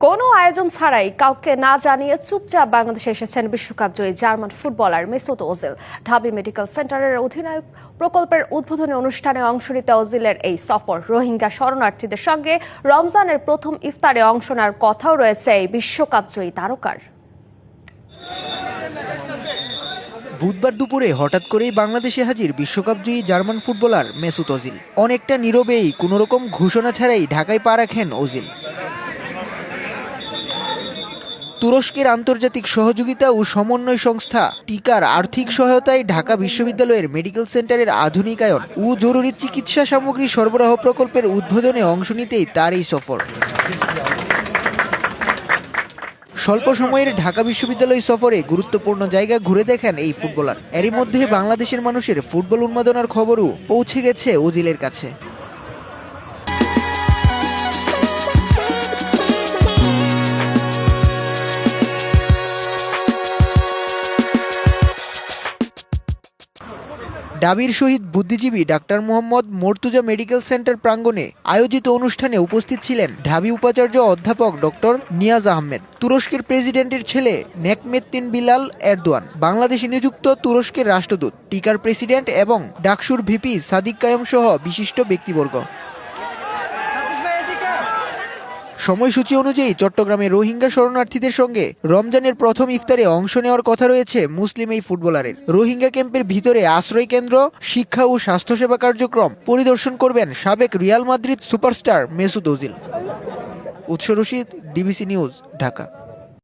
কোনো আয়োজন ছাড়াই কাউকে না জানিয়ে চুপচাপ বাংলাদেশে এসেছেন বিশ্বকাপ জয়ী জার্মান ফুটবলার মেসুত ওজিল। ঢাবি মেডিকেল সেন্টারের অধিনায়ক প্রকল্পের উদ্বোধনী অনুষ্ঠানে অংশ নিতে ওজিলের এই সফর। রোহিঙ্গা শরণার্থীদের সঙ্গে রমজানের প্রথম ইফতারে অংশ নেওয়ার কথাও রয়েছে এই বিশ্বকাপ জয়ী তারকার। বুধবার দুপুরে হঠাৎ করেই বাংলাদেশে হাজির বিশ্বকাপ জয়ী জার্মান ফুটবলার মেসুত ওজিল। অনেকটা নীরবেই কোনোরকম ঘোষণা ছাড়াই ঢাকায় পা রাখেন ওজিল। তুরস্কের আন্তর্জাতিক সহযোগিতা ও সমন্বয় সংস্থা টিকার আর্থিক সহায়তায় ঢাকা বিশ্ববিদ্যালয়ের মেডিকেল সেন্টারের আধুনিকায়ন ও জরুরি চিকিৎসা সামগ্রী সরবরাহ প্রকল্পের উদ্বোধনে অংশ নিতেই তার এই সফর। স্বল্প সময়ের ঢাকা বিশ্ববিদ্যালয় সফরে গুরুত্বপূর্ণ জায়গা ঘুরে দেখেন এই ফুটবলার। এরই মধ্যে বাংলাদেশের মানুষের ফুটবল উন্মাদনার খবরও পৌঁছে গেছে ওজিলের কাছে। ঢাবির শহীদ বুদ্ধিজীবী doctor Mohammad Mortuza medical centre প্রাঙ্গণে আয়োজিত অনুষ্ঠানে উপস্থিত ছিলেন ঢাবি উপাচার্য অধ্যাপক ডক্টর নিয়াজ আহমেদ, তুরস্কের প্রেসিডেন্টের ছেলে নেকমেত্তিন বিলাল এরদোয়ান, বাংলাদেশে নিযুক্ত তুরস্কের রাষ্ট্রদূত, টিকার প্রেসিডেন্ট এবং ডাকসুর ভিপি সাদিক কায়েম সহ বিশিষ্ট ব্যক্তিবর্গ। সময়সূচি অনুযায়ী চট্টগ্রামে রোহিঙ্গা শরণার্থীদের সঙ্গে রমজানের প্রথম ইফতারে অংশ নেওয়ার কথা রয়েছে মুসলিম এই ফুটবলারের। রোহিঙ্গা ক্যাম্পের ভিতরে আশ্রয় কেন্দ্র, শিক্ষা ও স্বাস্থ্যসেবা কার্যক্রম পরিদর্শন করবেন সাবেক Real Madrid superstar Mesut Ozil. উৎস রশিদ, ডিবিসি নিউজ, ঢাকা।